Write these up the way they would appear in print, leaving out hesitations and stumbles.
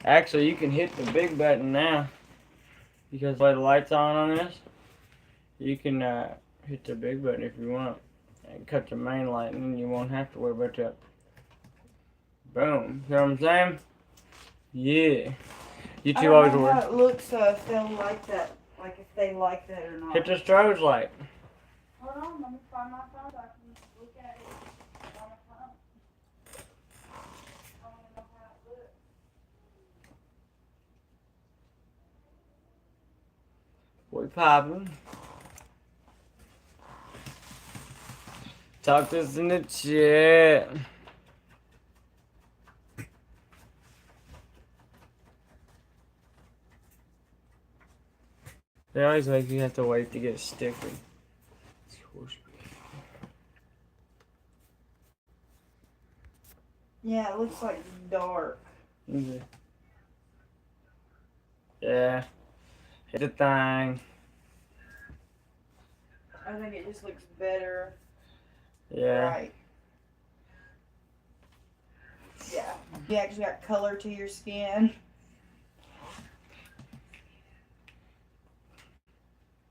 Actually, you can hit the big button now. Because while the light's on this, you can hit the big button if you want. And cut the main light and then you won't have to worry about that. Boom. You know what I'm saying? Yeah. You two always I don't know work. how it looks, if they'll like that. Like if they like that or not. Hit the strobe light. Hold on, let me find my phone so I can look at it on the phone. I want to know how it looks. We poppin'. Talk to us in the chat. They always make you have to wait to get sticky. Yeah, it looks like dark. Mm-hmm. Yeah. Hit the thing. I think it just looks better. Yeah. Right. Yeah. You actually got color to your skin.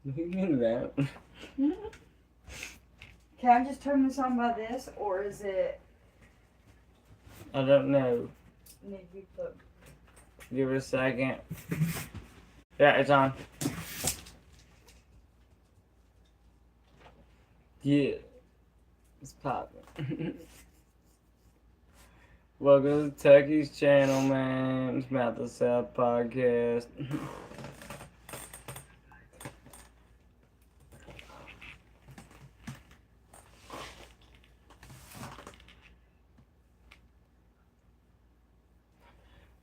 Look at that. Can I just turn this on by this, or is it? I don't know. Need to be put. Give it a second. Yeah, it's on. Yeah. It's popping. Welcome to Tucky's channel, man. It's Mouth of South podcast.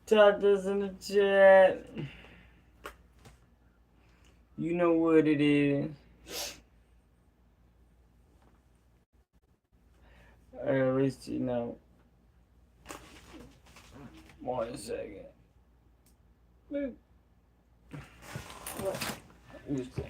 Talk to us in the chat. You know what it is. Or at least you know. 1 second. Boop. What? Just a-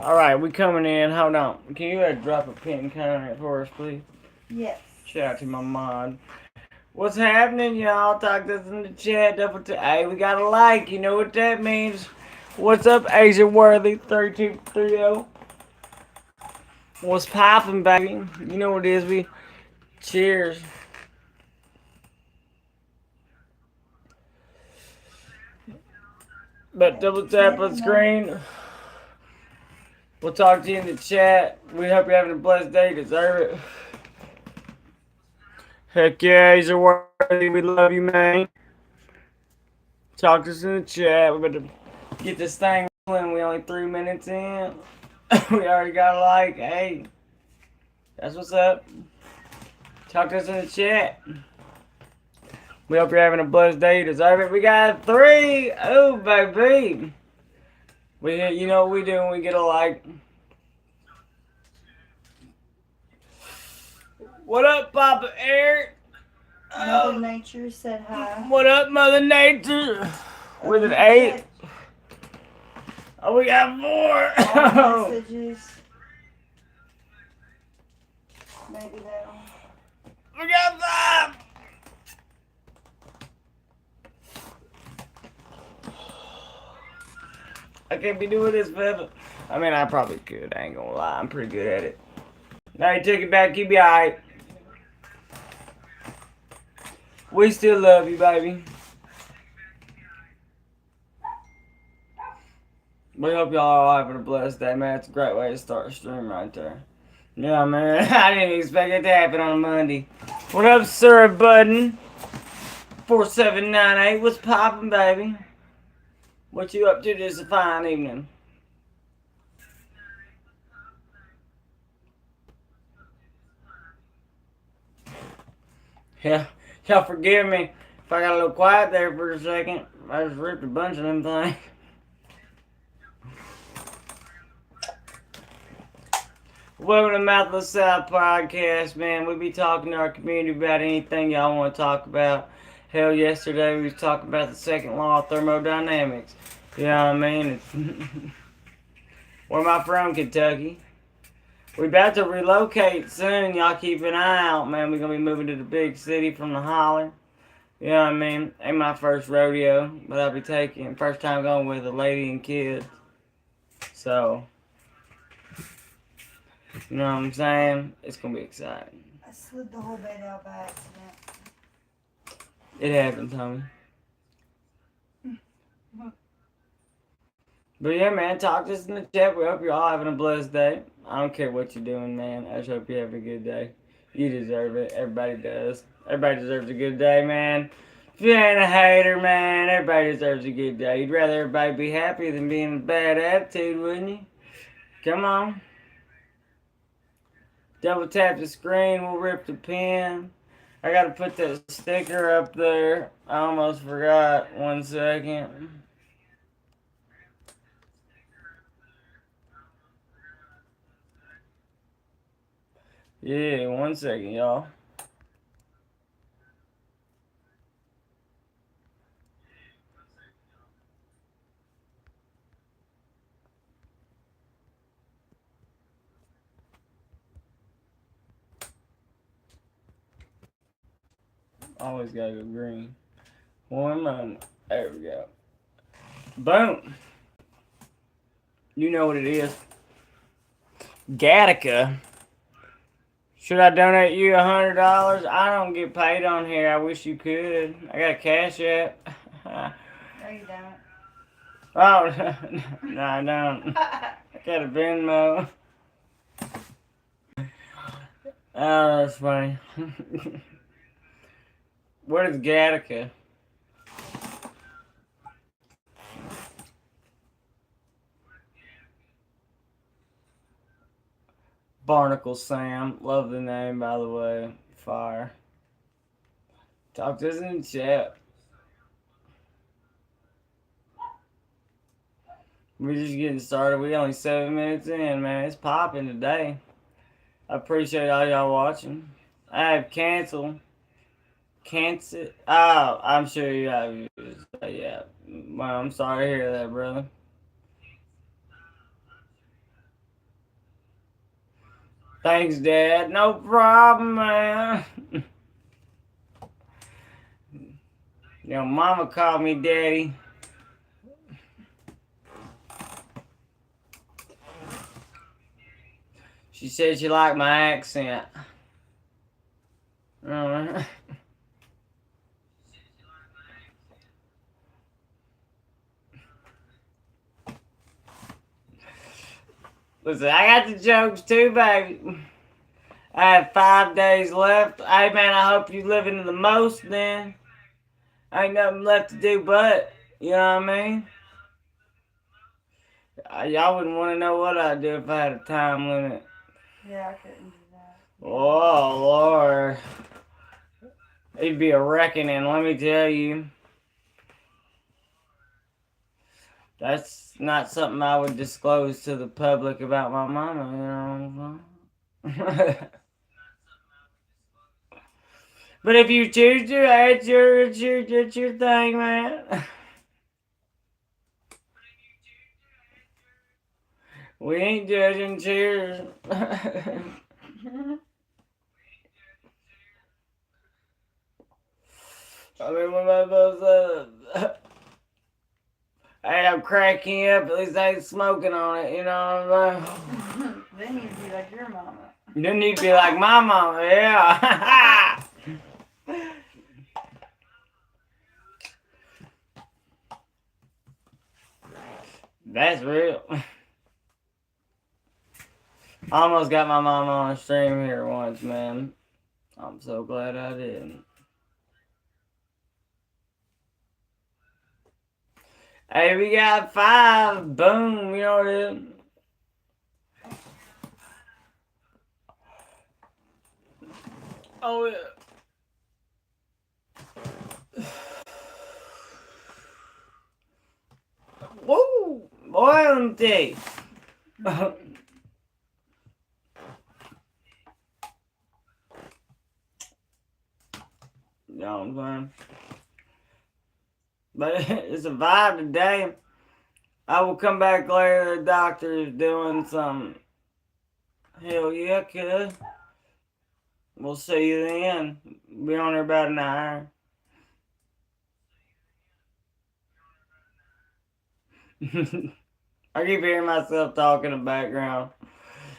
Alright, we coming in. Hold on. Can you drop a pin comment for us, please? Yes. Shout out to my mod. What's happening, y'all? Talk to us in the chat. Hey, we got a like. You know what that means. What's up, Asia Worthy 3230? What's poppin', baby? You know what it is. We cheers. But double tap on screen. We'll talk to you in the chat. We hope you're having a blessed day. Deserve it. Heck yeah, Asia Worthy. We love you, man. Talk to us in the chat. We're about to get this thing rolling. We only 3 minutes in. We already got a like. Hey, that's what's up. Talk to us in the chat. We hope you're having a blessed day. You deserve it. We got 3. Oh, baby. You know what we do when we get a like. What up, Papa Eric? Mother Nature said hi. What up, Mother Nature? With an 8. Oh, we got 4. All messages. Maybe that'll. We got 5. I can't be doing this forever. I mean, I probably could. I ain't gonna lie. I'm pretty good at it. Now you took it back. You be alright. We still love you, baby. We hope y'all are having a blessed day, man. It's a great way to start a stream right there. Yeah, man. I didn't expect it to happen on a Monday. What up, Sir Budden? 4798. What's poppin', baby? What you up to this fine evening? Yeah, y'all forgive me if I got a little quiet there for a second. I just ripped a bunch of them things. Welcome to Mouth of the South podcast, man. We be talking to our community about anything y'all want to talk about. Hell, yesterday we was talking about the second law of thermodynamics. You know what I mean? Where am I from? Kentucky. We about to relocate soon. Y'all keep an eye out, man. We're going to be moving to the big city from the holler. You know what I mean? Ain't my first rodeo, but I'll be taking first time going with a lady and kids. So, you know what I'm saying? It's going to be exciting. I slid the whole bed out by accident. It happened, Tommy. But yeah, man, talk to us in the chat. We hope you're all having a blessed day. I don't care what you're doing, man. I just hope you have a good day. You deserve it. Everybody does. Everybody deserves a good day, man. If you ain't a hater, man, everybody deserves a good day. You'd rather everybody be happy than be in a bad attitude, wouldn't you? Come on. Double tap the screen. We'll rip the pen. I gotta put that sticker up there. I almost forgot. 1 second. Yeah, 1 second, y'all. Always gotta go green. 1 moment. There we go. Boom. You know what it is. Gattaca. Should I donate you $100? I don't get paid on here. I wish you could. I got a cash app. No, you don't. Oh, no, I don't. I got a Venmo. Oh, that's funny. What is Gattaca? Barnacle Sam. Love the name, by the way. Fire. Talk to us in the chat. We're just getting started. We only 7 minutes in, man. It's popping today. I appreciate all y'all watching. I have canceled. Oh, I'm sure you have. Yeah. Well, I'm sorry to hear that, brother. Thanks, Dad. No problem, man. You know, Mama called me Daddy. She said she liked my accent. Listen, I got the jokes too, baby. I have 5 days left. Hey, man, I hope you living in the most then. Ain't nothing left to do but, you know what I mean? Y'all wouldn't want to know what I'd do if I had a time limit. Yeah, I couldn't do that. Oh, Lord. It'd be a reckoning, let me tell you. That's not something I would disclose to the public about my mama, you know what I'm saying? But if you choose to, it's your thing, man. We ain't judging. Cheers. I mean, what am I supposed to... Hey, I'm cracking up. At least I ain't smoking on it, you know what I'm saying? They need to be like your mama. You need to be like my mama, yeah. That's real. I almost got my mama on a stream here once, man. I'm so glad I didn't. Hey, we got 5. Boom, you know what it is. Oh, yeah. Woo! Boy, let me tell you. You know what I'm saying? But it's a vibe today. I will come back later. The doctor is doing some. Hell yeah, kid. We'll see you then. Be on there about an hour. I keep hearing myself talking in the background.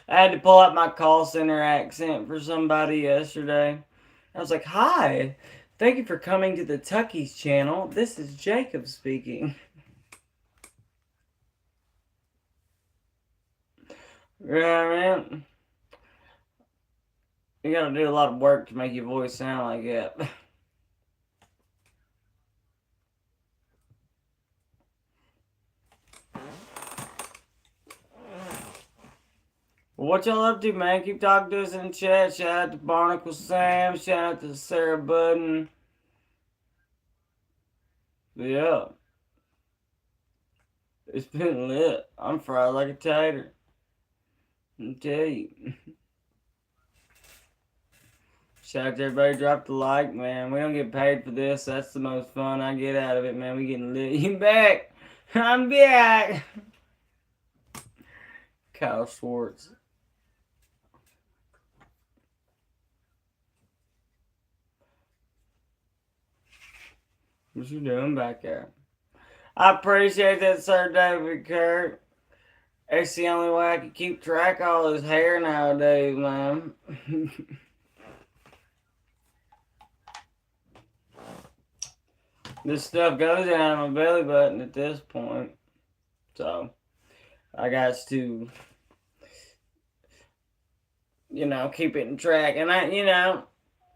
I had to pull up my call center accent for somebody yesterday. I was like, "Hi, thank you for coming to the Tucky's channel. This is Jacob speaking." Yeah, man. You gotta do a lot of work to make your voice sound like that. What y'all up to, man? Keep talking to us in the chat. Shout out to Barnacle Sam. Shout out to Sarah Budden. Yeah. It's been lit. I'm fried like a tater. I tell you. Shout out to everybody. Drop the like, man. We don't get paid for this. That's the most fun I get out of it, man. We getting lit. You back? I'm back. Kyle Schwartz. What you doing back there? I appreciate that, Sir David Kirk. It's the only way I can keep track of all his hair nowadays, man. This stuff goes down my belly button at this point. So, I got to, keep it in track. And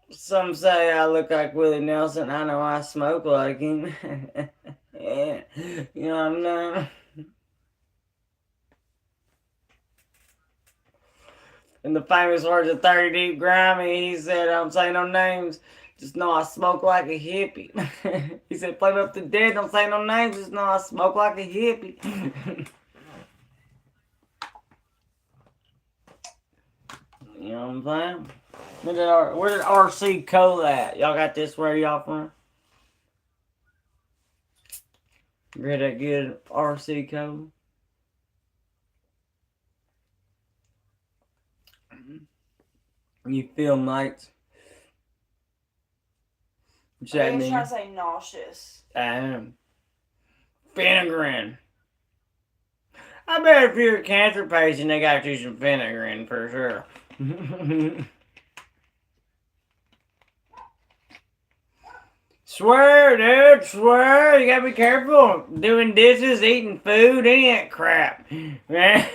some say I look like Willie Nelson. I know I smoke like him. Yeah. You know what I'm saying? In the famous words of 30 Deep Grimy, he said, I don't say no names, just know I smoke like a hippie. He said, Flame Up the Dead, don't say no names, just know I smoke like a hippie. You know what I'm saying? Where did RC Cole at? Y'all got this where y'all from? Read that good RC Cole? You feel nights? What's that mean? Trying to say nauseous. Phenergan. I bet if you're a cancer patient, they got you some Phenergan for sure. Swear, dude, swear. You gotta be careful. Doing dishes, eating food, any of that crap. Man,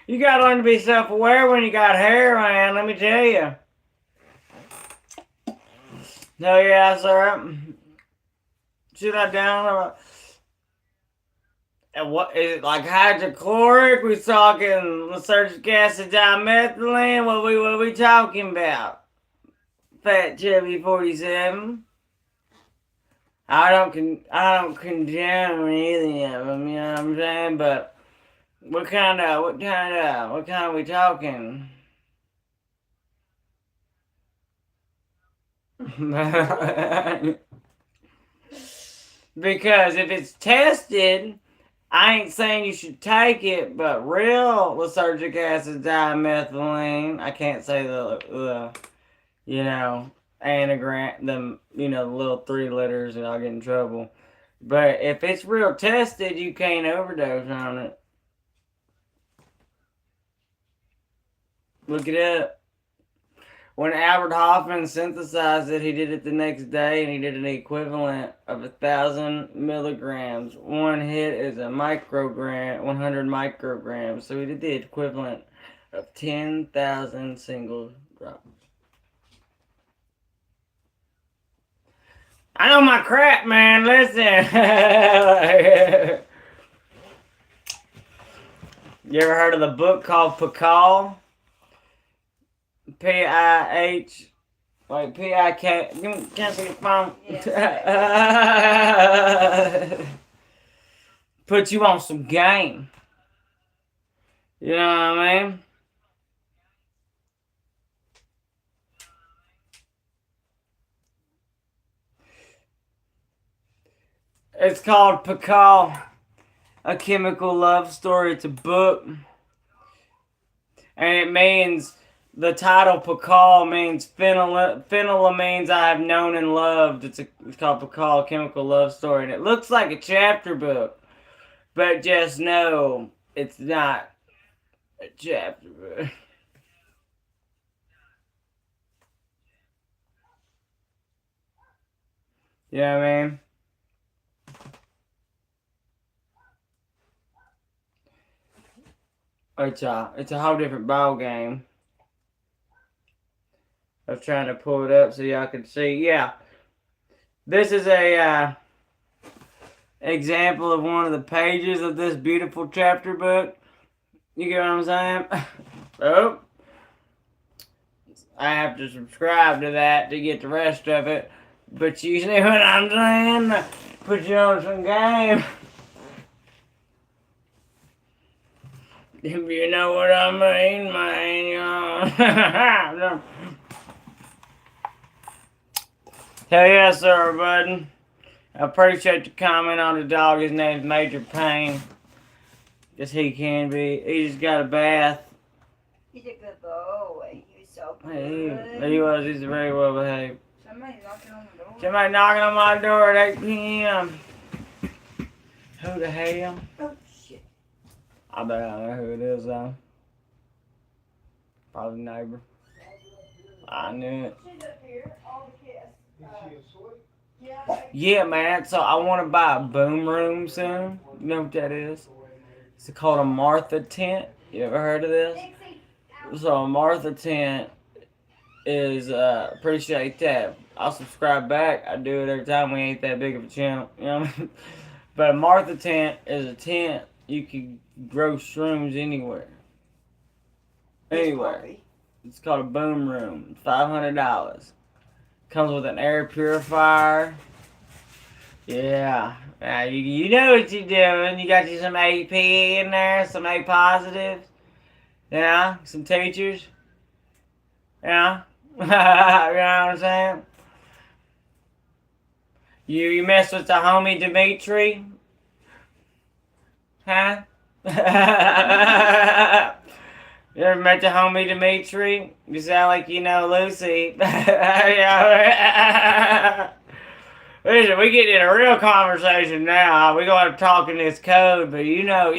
you gotta learn to be self-aware when you got hair, man, let me tell you. No, yeah, sir. Shoot that down. And what is it, like hydrochloric? We talking lysergic acid, dimethylene? What we talking about? Fat Chubby 47. I don't condemn any of them, you know what I'm saying? But what kind are we talking? Because if it's tested, I ain't saying you should take it, but real lysergic acid dimethylene, I can't say the anagram, the little 3 letters and I'll get in trouble. But if it's real tested, you can't overdose on it. Look it up. When Albert Hoffman synthesized it, he did it the next day, and he did an equivalent of 1,000 milligrams. One hit is a microgram, 100 micrograms. So he did the equivalent of 10,000 single drops. I know my crap, man. Listen. You ever heard of the book called Pakal? P-I-H. Like P-I-K. Can I see your phone? Yes. Put you on some game. You know what I mean? It's called Babbbyyy, A Chemical Love Story. It's a book. And it means, the title Babbbyyy means phenylamines I have known and loved. It's called Babbbyyy, A Chemical Love Story. And it looks like a chapter book. But just know, it's not a chapter book. You know what I mean? It's a whole different ball game. I was trying to pull it up so y'all can see. Yeah. This is a example of one of the pages of this beautiful chapter book. You get what I'm saying? Oh. I have to subscribe to that to get the rest of it. But you see what I'm saying? Put you on some game. If you know what I mean, man. Hell yes, sir, bud. I appreciate the comment on the dog. His name's Major Pain. Guess he can be. He just got a bath. He's a good boy. He's so good. He was. He's very well behaved. Somebody's knocking on the door. Somebody knocking on my door at 8 p.m. Who the hell? Oh, shit. I bet I know who it is, though. Probably the neighbor. I knew it. She's up here. All the kids. Is she asleep? Yeah. Yeah, man. So I want to buy a boom room soon. You know what that is? It's called a Martha tent. You ever heard of this? So a Martha tent is, appreciate that. I'll subscribe back. I do it every time. We ain't that big of a channel. You know what I mean? But a Martha tent is a tent you can grow shrooms anywhere. Anywhere. It's called a boom room. $500. Comes with an air purifier. Yeah. You know what you're doing. You got you some AP in there, some A positives. Yeah. Some teachers. Yeah. You know what I'm saying? You mess with the homie Dimitri? Huh? You ever met the homie Dimitri? You sound like you know Lucy. Listen, we get in a real conversation now. We gonna have to talk in this code, but you know.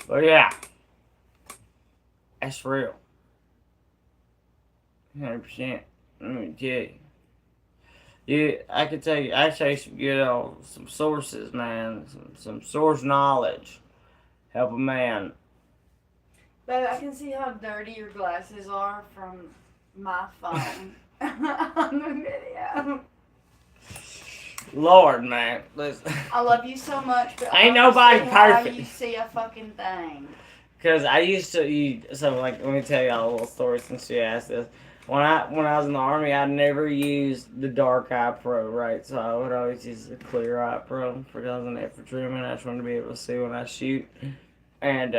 But yeah, that's real. 100%. Let me tell you. Yeah, I can tell you. I say some good some sources, man. Some source knowledge. Help a man. Babe, I can see how dirty your glasses are from my phone on the video. Lord, man, listen. I love you so much, but Ain't I don't nobody see how perfect. you see a fucking thing. Cause I used to eat. So like, let me tell y'all a little story since she asked this. When I was in the army, I never used the Dark Eye Pro, right? So I would always use the Clear Eye Pro because I was in infantryman. I just wanted to be able to see when I shoot. And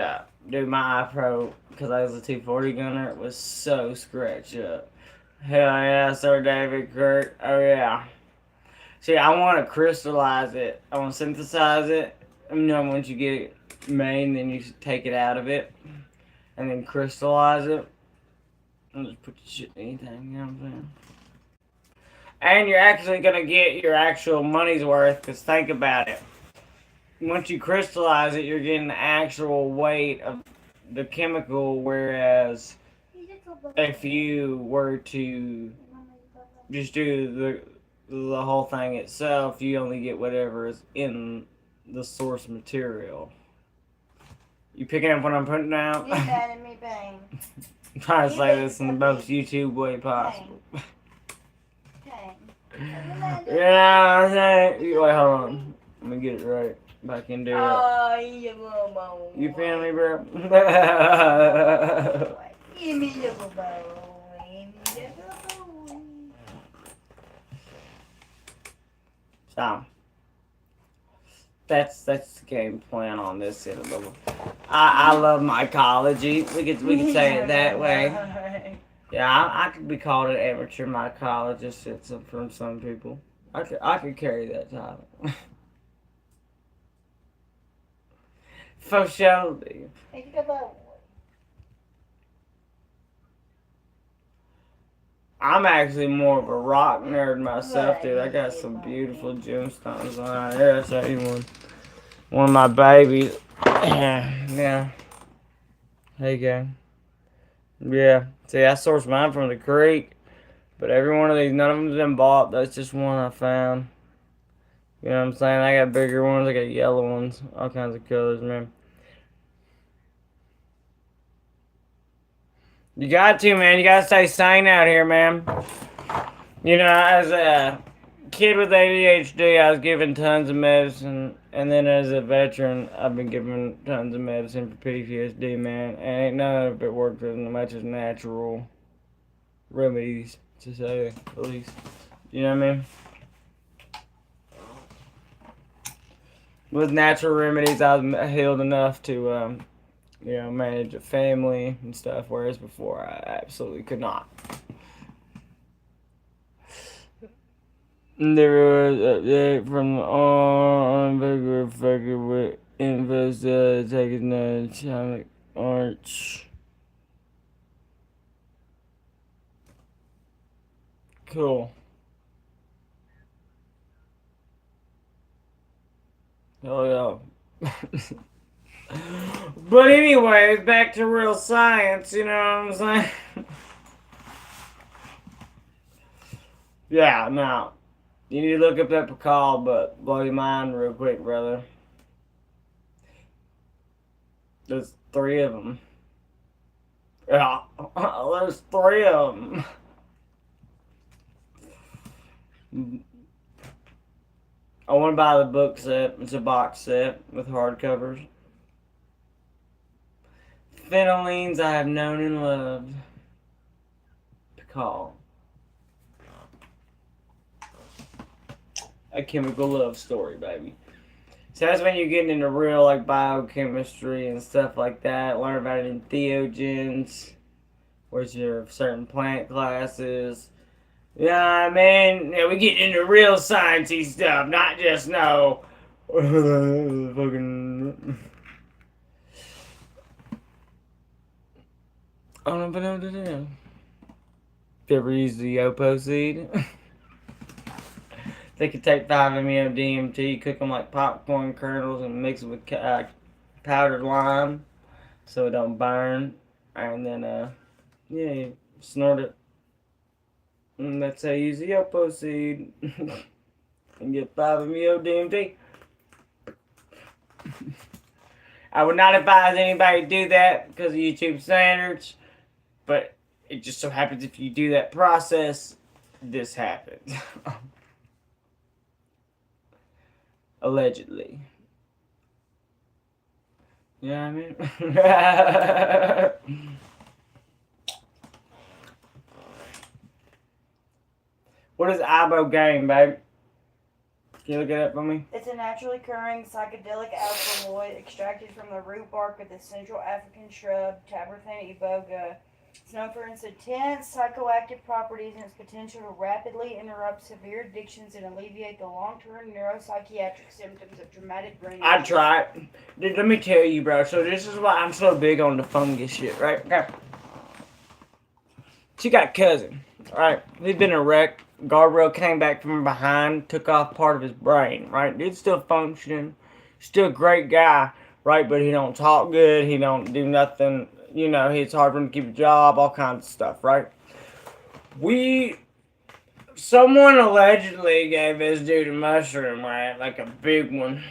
dude, my Eye Pro, because I was a 240 gunner, it was so scratched up. Hell yeah, Sir David Kirk. Oh yeah. See, I want to crystallize it. I want to synthesize it. You know, once you get it made, then you take it out of it and then crystallize it. And just put the shit in anything, you know what I'm saying? And you're actually going to get your actual money's worth, because think about it. Once you crystallize it, you're getting the actual weight of the chemical, whereas if you were to just do the whole thing itself, you only get whatever is in the source material. You picking up what I'm putting down? You're mad at me, Bane. I'm trying to say this in the most YouTube way possible. Okay. Yeah, I'm saying. Wait, hold on. Let me get it right. Back into it. Oh, you little boy. You feel me, bro? Give me your little boy. Give me your little boy. So, That's the game plan on this end of the. I love mycology. We could say it that way. Yeah, I could be called an amateur mycologist from some people. I could carry that title. For sure. I'm actually more of a rock nerd myself, dude. I got some beautiful gemstones on here. I'll show you one. One of my babies. Yeah. There you go. Yeah. See, I sourced mine from the creek. But every one of these, none of them's been bought. That's just one I found. You know what I'm saying? I got bigger ones. I got yellow ones. All kinds of colors, man. You got to, man. You got to stay sane out here, man. You know, as a kid with ADHD, I was given tons of medicine. And then as a veteran, I've been given tons of medicine for PTSD, man. And ain't none of it worked as much as natural remedies, to say the least. You know what I mean? With natural remedies, I was healed enough to, manage a family and stuff, whereas before I absolutely could not. There was an update from the unvigor affected with infos taking the atomic arch. Cool. Oh yeah. But anyway, back to real science, you know what I'm saying? Yeah, now, you need to look up that Pakal, but blow your mind real quick, brother. There's 3 of them. Yeah, there's 3 of them. I want to buy the book set. It's a box set with hardcovers. Phenolines I have known and loved. Pakal. A chemical love story, baby. So that's when you're getting into real like biochemistry and stuff like that. Learn about it in theogens, which are certain plant classes. Yeah, man. Yeah, we get into real sciencey stuff, not just fucking. I don't know what to do. You ever use the Yopo seed? They could take 5-MeO DMT, cook them like popcorn kernels, and mix it with powdered lime so it don't burn. And then, you snort it. And that's how you use the Yopo seed. And get 5-MeO DMT. I would not advise anybody to do that because of YouTube standards. But it just so happens if you do that process, this happens. Allegedly. You know what I mean? What is ibogaine, babe? Can you look it up for me? It's a naturally occurring psychedelic alkaloid extracted from the root bark of the Central African shrub Taberthana iboga. It's known for its intense psychoactive properties and its potential to rapidly interrupt severe addictions and alleviate the long-term neuropsychiatric symptoms of traumatic brain injury. I'd try it. Dude, let me tell you, bro. So this is why I'm so big on the fungus shit, right? Okay. She got a cousin, right? He'd been in a wreck. Guardrail came back from behind, took off part of his brain, right? Dude's still functioning. Still a great guy, right? But he don't talk good. He don't do nothing. You know, it's hard for him to keep a job, all kinds of stuff, right? Someone allegedly gave this dude a mushroom, right? Like a big one.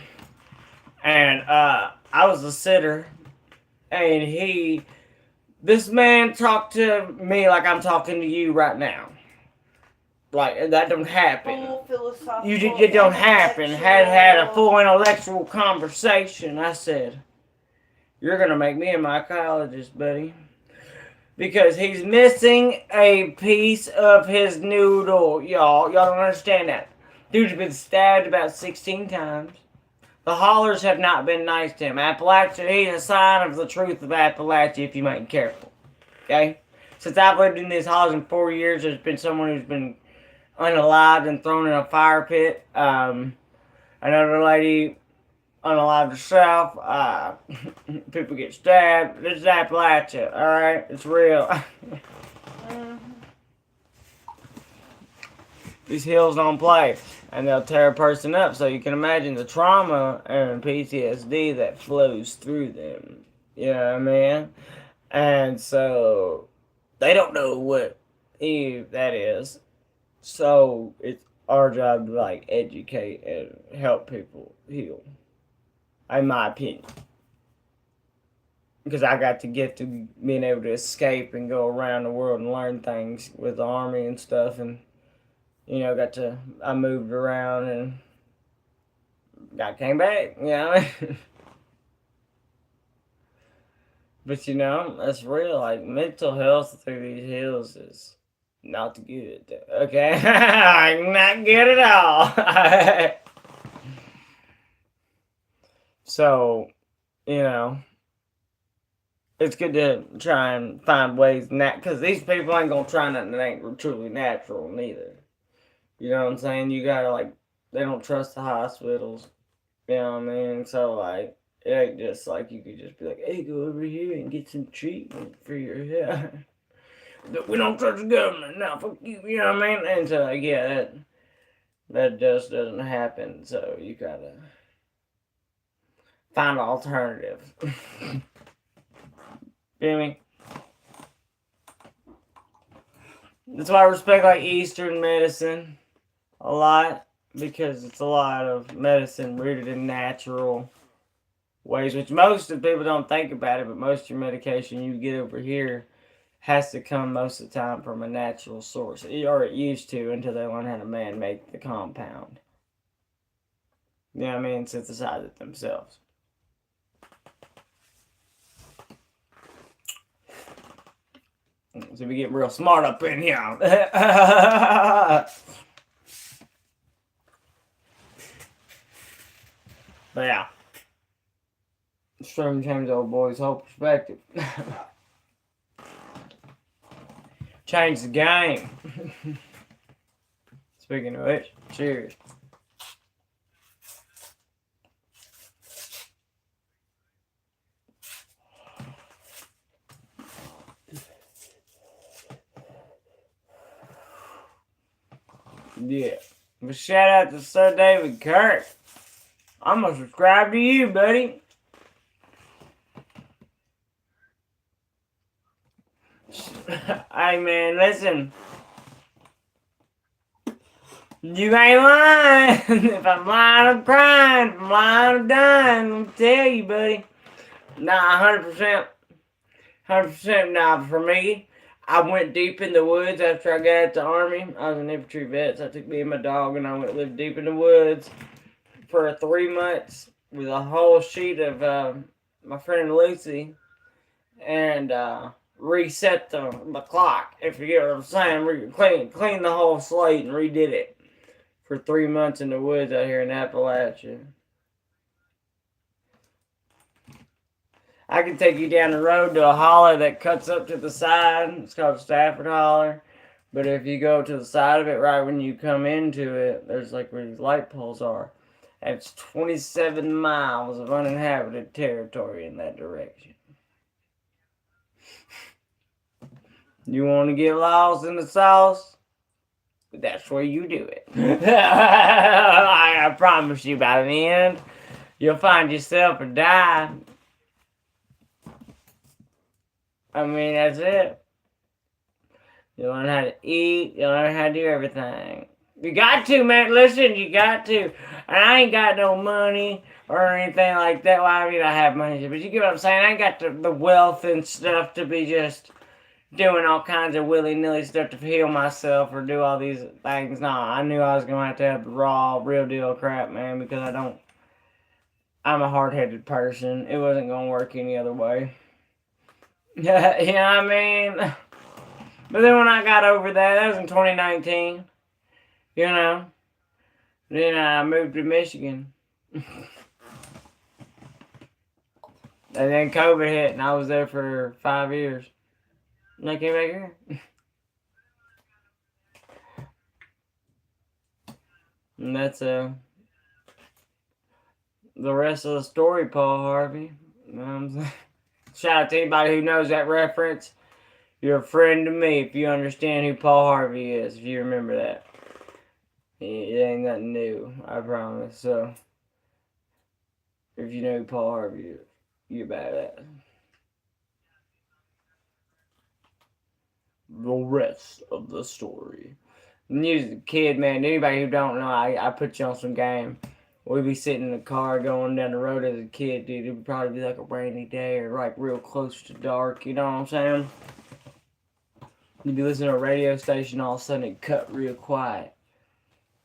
And, I was a sitter. And this man talked to me like I'm talking to you right now. Like, that don't happen. Full philosophical. It don't happen. Had a full intellectual conversation. I said, you're going to make me a mycologist, buddy. Because he's missing a piece of his noodle, y'all. Y'all don't understand that. Dude's been stabbed about 16 times. The haulers have not been nice to him. Appalachia, he's a sign of the truth of Appalachia if you ain't careful. Okay? Since I've lived in these hollers in 4 years, there's been someone who's been unalived and thrown in a fire pit. Another lady unalived herself. People get stabbed. This is Appalachia, alright? It's real. These hills don't play, and they'll tear a person up, so you can imagine the trauma and PTSD that flows through them. You know what I mean? And so, they don't know what that is. So, it's our job to, like, educate and help people heal. In my opinion. Because I got to get to being able to escape and go around the world and learn things with the army and stuff, and I moved around and came back, you know. But that's real. Like, mental health through these hills is not good. Okay? Not good at all. So, it's good to try and find ways, because these people ain't gonna try nothing that ain't truly natural neither. You know what I'm saying? You gotta, they don't trust the hospitals. You know what I mean? So, it ain't just you could just be like, hey, go over here and get some treatment for your head. We don't trust the government. No, fuck you. You know what I mean? And so, that just doesn't happen. So, you gotta find an alternative. Feel me? That's why I respect, Eastern medicine a lot, because it's a lot of medicine rooted in natural ways, which most of the people don't think about it, but most of your medication you get over here has to come most of the time from a natural source, or it used to, until they learn how to man-make the compound. You know what I mean? Synthesize it themselves. So we get real smart up in here. But yeah. Stream changed old boy's whole perspective. Change the game. Speaking of which, cheers. Yeah. But shout out to Sir David Kirk. I'm gonna subscribe to you, buddy. Hey, man, listen. You ain't lying. If I'm lying, I'm crying. If I'm lying, I'm dying. Let me tell you, buddy. Nah, 100%. 100%. Nah, for me, I went deep in the woods after I got out the army. I was an infantry vet, so I took me and my dog, and I went live deep in the woods for 3 months with a whole sheet of my friend Lucy, and reset the clock, if you get what I'm saying. Clean the whole slate and redid it for 3 months in the woods out here in Appalachia. I can take you down the road to a holler that cuts up to the side. It's called Stafford Holler. But if you go to the side of it, right when you come into it, there's where these light poles are. And it's 27 miles of uninhabited territory in that direction. You want to get lost in the sauce? That's where you do it. I promise you, by the end, you'll find yourself or die. I mean, that's it. You learn how to eat. You learn how to do everything. You got to, man. Listen, you got to. And I ain't got no money or anything like that. Well, I mean, I have money, but you get what I'm saying? I ain't got the wealth and stuff to be just doing all kinds of willy-nilly stuff to heal myself or do all these things. Nah, I knew I was going to have the raw, real deal crap, man, because I'm a hard-headed person. It wasn't going to work any other way. You know what I mean? But then when I got over that was in 2019. Then I moved to Michigan. And then COVID hit, and I was there for 5 years. And I came back here. And that's the rest of the story, Paul Harvey. You know what I'm saying? Shout out to anybody who knows that reference. You're a friend to me if you understand who Paul Harvey is, if you remember that. It ain't nothing new, I promise. So, if you know who Paul Harvey is, you're badass. The rest of the story. When you was a kid, man, anybody who don't know, I put you on some game. We'd be sitting in the car going down the road as a kid, dude. It would probably be like a rainy day or like real close to dark, you know what I'm saying? You'd be listening to a radio station, all of a sudden it'd cut real quiet.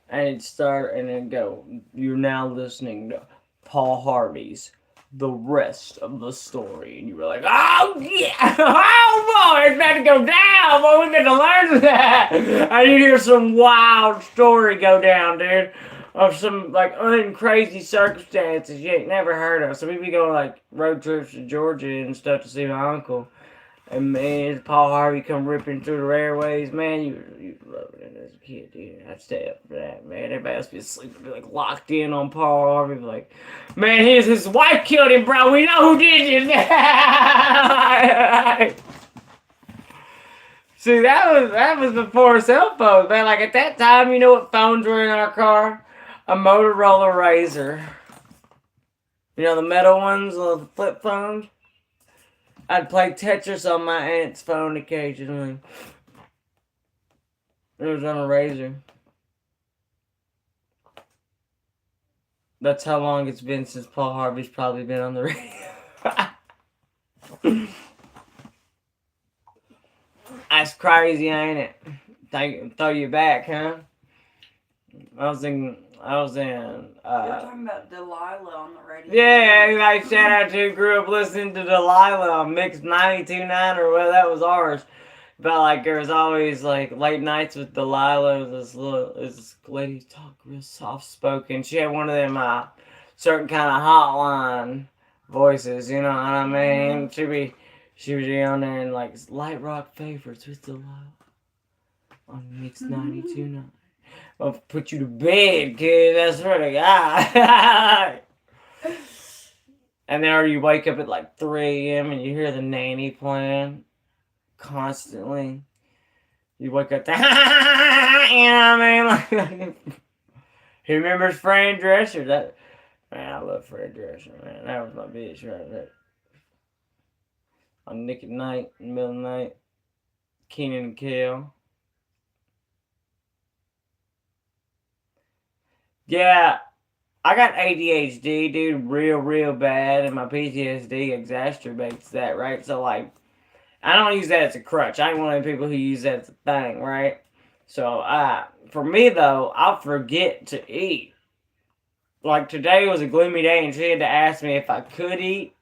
And it'd start and it'd go, you're now listening to Paul Harvey's The Rest of the Story. And you were like, oh yeah, oh boy, it's about to go down, boy, we're gonna learn that. And you hear some wild story go down, dude, of some like crazy circumstances you ain't never heard of. So we'd be going like road trips to Georgia and stuff to see my uncle. And man, Paul Harvey come ripping through the airways, man. You love it as a kid, dude. I'd stay up for that, man. Everybody else be asleep, be like locked in on Paul Harvey, be like, man, his wife killed him, bro. We know who did it. See, that was before cell phones, man. Like at that time, you know what phones were in our car? A Motorola Razr. You know the metal ones, the flip phones. I'd play Tetris on my aunt's phone occasionally. It was on a Razr. That's how long it's been since Paul Harvey's probably been on the radio. That's crazy, ain't it? Throw you back, huh? I was in. You're talking about Delilah on the radio. Yeah, like shout out to who grew up listening to Delilah on Mix 92.9 or well, that was ours. But like there was always like late nights with Delilah. This lady talk real soft spoken. She had one of them certain kind of hotline voices. You know what I mean? She was on there and like light rock favorites with Delilah on Mix 92.9. I'll put you to bed, kid. That's for the guy. And then or you wake up at like 3 a.m. and you hear the nanny playing constantly. You wake up, you know what I mean? Like, he remembers Fran Drescher. Man, I love Fran Drescher, man. That was my bitch right there. On Nick at Night, in the middle of the night. Keenan and Kel. Yeah, I got ADHD, dude, real bad, and my PTSD exacerbates that, right? So, like, I don't use that as a crutch. I ain't one of the people who use that as a thing, right? So, for me, though, I'll forget to eat. Like, today was a gloomy day, and she had to ask me if I could eat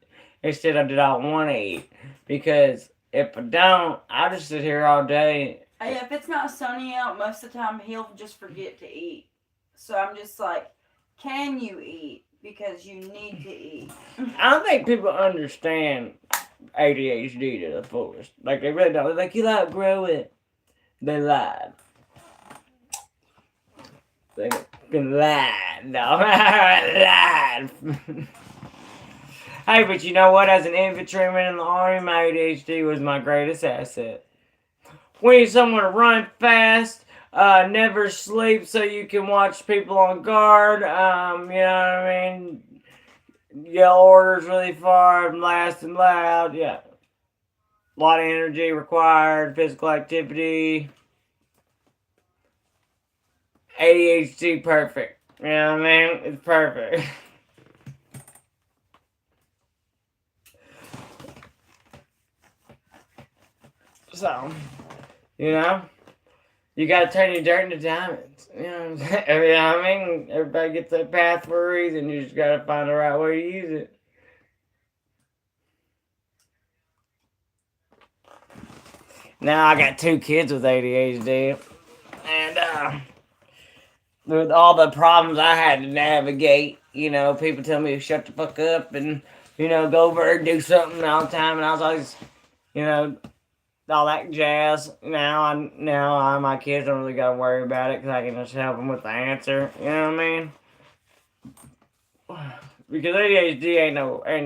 instead of did I want to eat. Because if I don't, I'll just sit here all day. Yeah, if it's not sunny out, most of the time, he'll just forget to eat. So I'm just like, can you eat? Because you need to eat. I don't think people understand ADHD to the fullest. Like, they really don't. They're like, you'll outgrow it. They lied. They fucking lied. No, lied. Hey, but you know what? As an infantryman in the Army, my ADHD was my greatest asset. We need someone to run fast. Never sleep so you can watch people on guard. You know what I mean? Yell orders really far and last and loud. Yeah. A lot of energy required, physical activity. ADHD perfect. You know what I mean? It's perfect. So, you know? You gotta turn your dirt into diamonds. You know what I'm saying? You know what I mean? Everybody gets that path for a reason. You just gotta find the right way to use it. Now I got 2 kids with ADHD. And with all the problems I had to navigate, you know, people tell me to shut the fuck up and go over and do something all the time, and I was always, you know, all that jazz. Now my kids don't really gotta worry about it because I can just help them with the answer. You know what I mean? Because ADHD ain't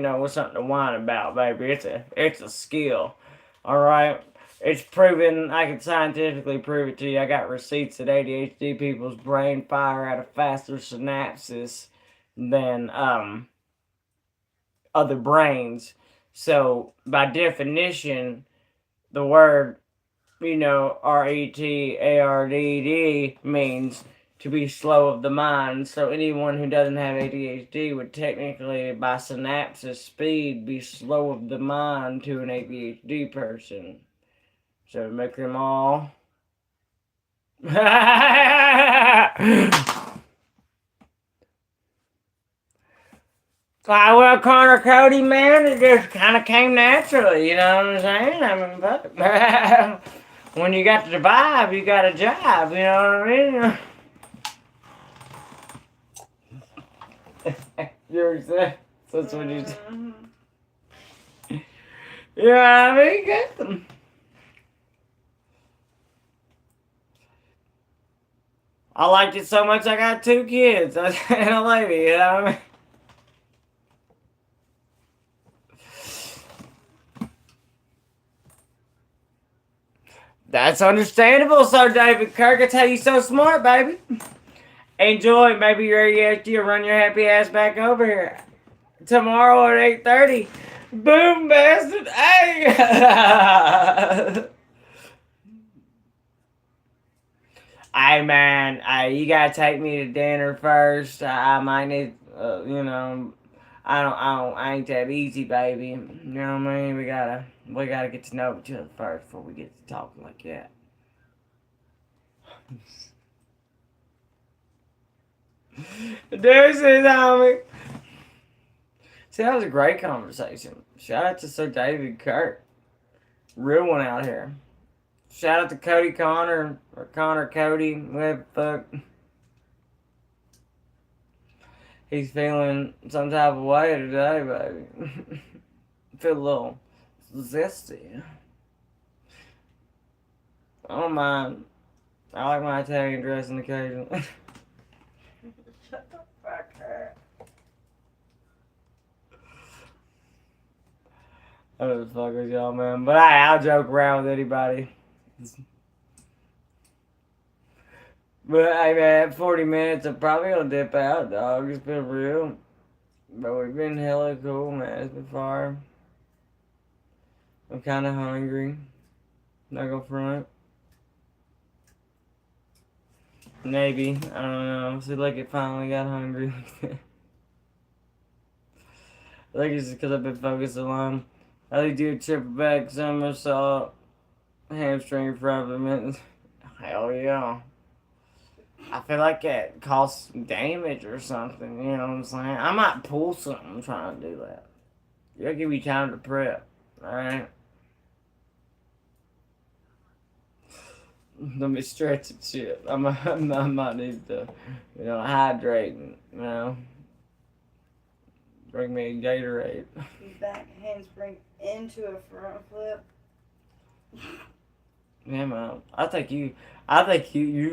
no something to whine about, baby. It's a skill. All right. It's proven. I can scientifically prove it to you. I got receipts that ADHD people's brain fire at a faster synapses than other brains. So by definition, the word RETARDD means to be slow of the mind. So anyone who doesn't have ADHD would technically, by synapses speed, be slow of the mind to an ADHD person. So make them all. Well, Connor Cody, man, it just kind of came naturally, you know what I'm saying? I mean, but when you got the vibe, you got a job, you know what I mean? You ever said? That's what you said. You know what I mean? Get them. I liked it so much I got 2 kids and a lady, you know what I mean? That's understandable, Sir David Kirk. That's how you so smart, baby. Enjoy. Maybe you're ADHD, you'll run your happy ass back over here. Tomorrow at 8:30. Boom, bastard. Hey! Hey, man. You gotta take me to dinner first. I might need, I ain't that easy, baby. You know what I mean? We gotta get to know each other first before we get to talking like that. Deuces, homie. See, that was a great conversation. Shout out to Sir David Kirk. Real one out here. Shout out to Cody Connor, or Connor Cody, whatever the fuck. He's feeling some type of way today, baby. Feel a little zesty. I don't mind. I like my Italian dressing occasionally. Shut the fuck up. I don't know what the fuck with y'all, man. But I'll joke around with anybody. But hey, man, at 40 minutes, I'm probably gonna dip out, dog. It's been real. But we've been hella cool, man. It's been fire. I'm kind of hungry. Not gonna front. Maybe. I don't know. See, like, it finally got hungry. I think it's just because I've been focusing on how they do a triple back somersault, hamstring front. Hell yeah. I feel like it costs damage or something, you know what I'm saying? I might pull something trying to do that. You gotta give me time to prep, alright? Let me stretch and shit. I might need to, hydrate and, bring me a Gatorade. Back handspring into a front flip. Yeah, man. I think you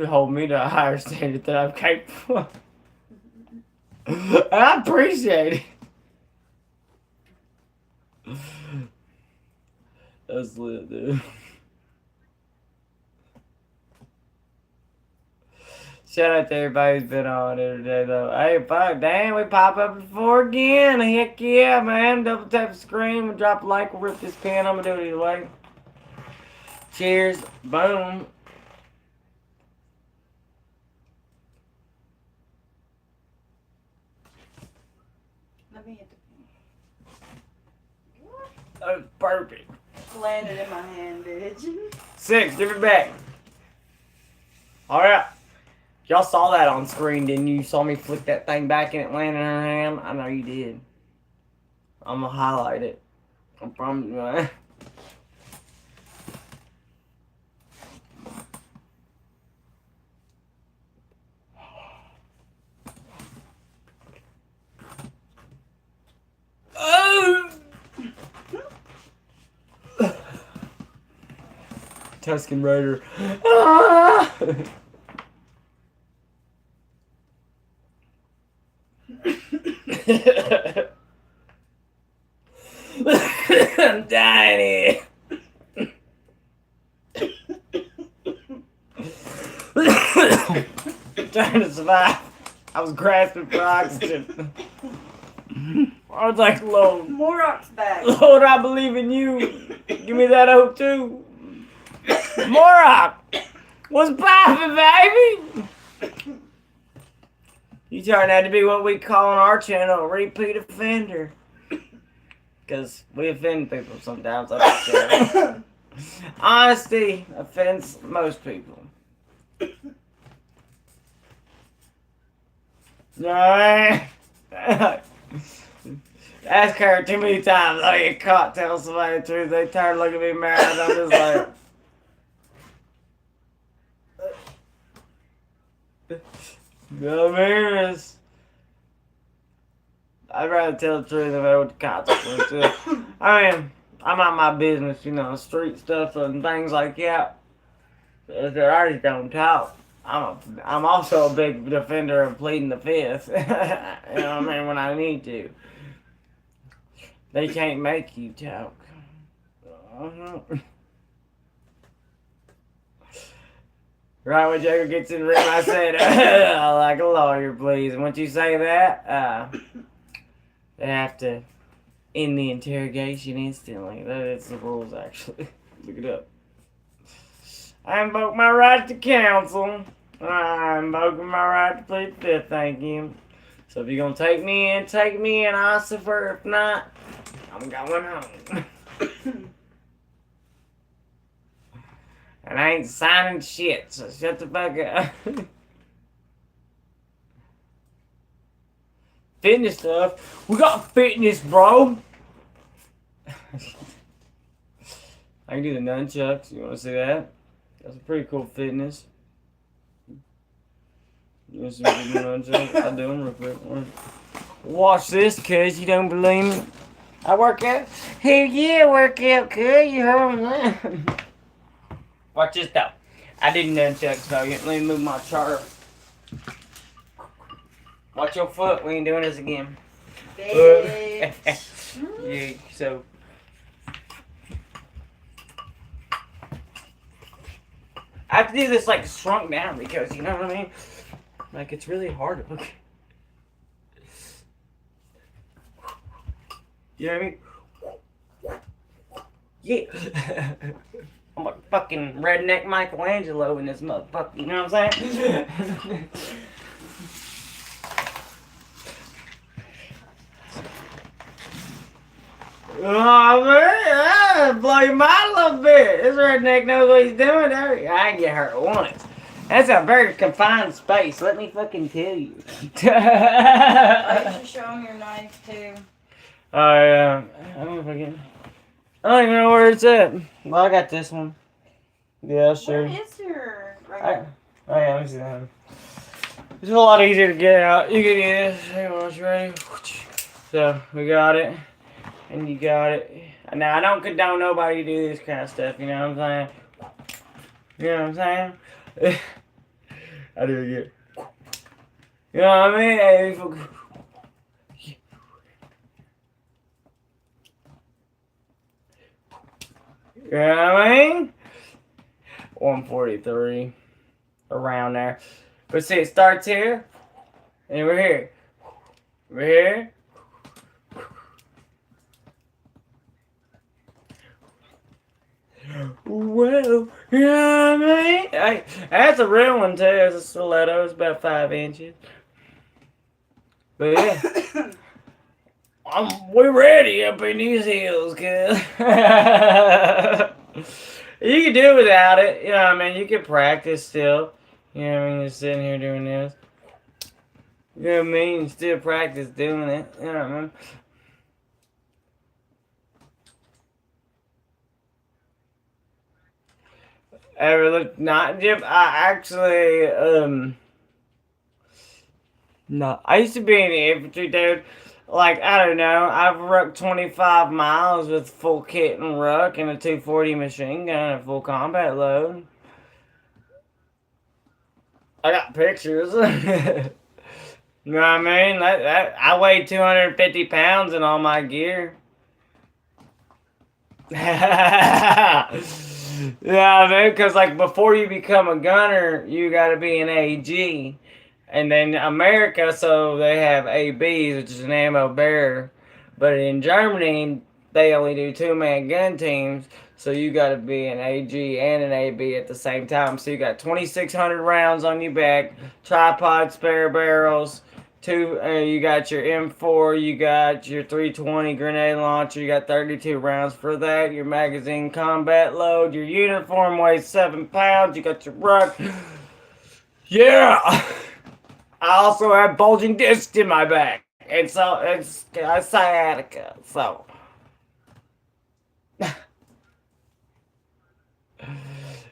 hold me to a higher standard than I'm capable. I appreciate it. That's lit, dude. Shout out to everybody who's been on here today, though. Hey, fuck, damn, we pop up at 4 again. Heck yeah, man. Double tap the screen, drop a like, we'll rip this pen. I'm gonna do it either way. Cheers. Boom. Let me hit the That was perfect. landed in my hand, bitch. 6, give it back. Alright. Y'all saw that on screen, didn't you? You saw me flick that thing back and it landed in her hand? I know you did. I'm gonna highlight it. I promise you, man. Oh! Tuscan Raider. Ah! I'm dying here. I'm trying to survive. I was grasping for oxygen. I was like, Lord, Moroc's back. Lord, I believe in you. Give me that hope too. Morok, what's poppin', baby? You turned out to be what we call on our channel a repeat offender. Because we offend people sometimes. Honesty offends most people. No, ask her too many times. I get caught telling somebody the truth. They turn looking at me mad. I'm just like, no mirrors. I'd rather tell the truth than what the consequences. I mean, I'm out my business, you know, street stuff and things like that. I just don't talk. I'm also a big defender of pleading the fifth. You know what I mean? When I need to. They can't make you talk. Right when Joker gets in the room, I said, like a lawyer, please. And once you say that, they have to end the interrogation instantly. That is the rules, actually. Look it up. I invoke my right to counsel. I invoke my right to plead the fifth, thank you. So if you're going to take me in, I'll suffer. If not, I'm going home. And I ain't signing shit, so shut the fuck up. Fitness stuff. We got fitness, bro. I can do the nunchucks. You want to see that? That's a pretty cool fitness. You want to see me do the nunchucks? I'll do them real quick. Watch this, cuz you don't believe me. I work out. Hell yeah, I work out, cuz. You heard that. Watch this, though. I did nunchucks, though. Let me move my chart. Watch your foot. We ain't doing this again. Yeah, so. I have to do this like shrunk down because, you know what I mean? Like, it's really hard to look. You know what I mean? Yeah. I'm a fucking redneck Michelangelo in this motherfucker, you know what I'm saying? Oh man, blow your mind a little bit. This redneck knows what he's doing there. I ain't get hurt once. That's a very confined space, let me fucking tell you. I should show him your knife too. I don't know if I can. I don't even know where it's at. Well, I got this one. Yeah, sure. Where is your Oh yeah, let me see that. It's a lot easier to get out. You can do this. Hang on, you ready? So, we got it. And you got it. Now, I don't condone nobody to do this kind of stuff, you know what I'm saying? You know what I'm saying? I do it again. You know what I mean? You know what I mean? 143. Around there. But see, it starts here. And we're here. We're here. Well, you know what I mean? Hey, that's a real one too. It's a stiletto. It's about 5 inches. But yeah. We're ready up in these hills, cuz. You can do it without it. You know what I mean? You can practice still. You know what I mean? Just sitting here doing this. You know what I mean? You still practice doing it. You know what I mean? Ever looked not Jim? I actually no. I used to be in the infantry, dude. Like, I don't know, I've rucked 25 miles with full kit and ruck and a 240 machine gun and full combat load. I got pictures. You know what I mean? I weighed 250 pounds in all my gear. Yeah, I mean, because like before you become a gunner, you got to be an AG. And then America, so they have ABs, which is an ammo bearer. But in Germany, they only do two-man gun teams, so you got to be an AG and an AB at the same time. So you got 2,600 rounds on your back, tripod, spare barrels. You got your M4, you got your 320 grenade launcher, you got 32 rounds for that. Your magazine combat load, your uniform weighs 7 pounds. You got your ruck. Yeah. I also have bulging discs in my back, and so it's sciatica. So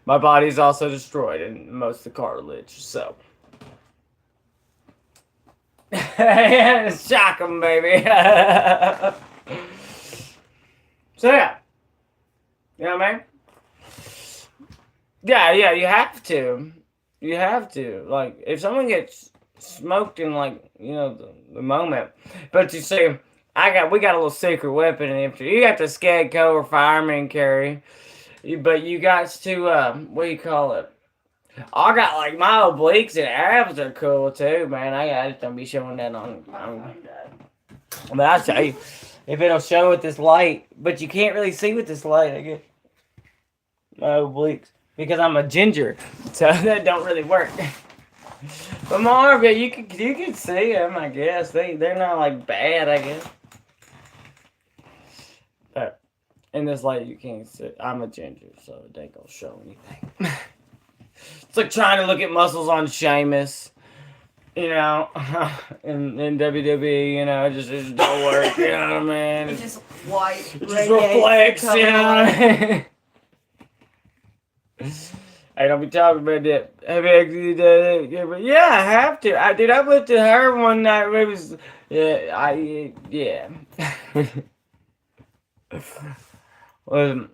my body's also destroyed in most of the cartilage. So shock 'em, baby. So yeah, you know what I mean? Yeah, you have to. You have to. Like, if someone gets smoked in, like, the moment. But you see, we got a little secret weapon in infantry. You got the SCADCO or fireman carry. But you got to, what do you call it? I got, like, my obliques and abs are cool, too, man. I just don't be showing that on but I'll show you. If it'll show with this light. But you can't really see with this light, I guess. My obliques. Because I'm a ginger, so that don't really work. But Marvin, you can see them, I guess. They're not like bad, I guess. But in this light, you can't see. I'm a ginger, so it ain't gonna show anything. It's like trying to look at muscles on Sheamus, in WWE. It just don't work. You know what I mean? It's just white. It just reflects. You know what I mean? Hey, don't be talking about that. Have you actually done that? But yeah, I have to. I lifted her one night. It was, yeah. Well,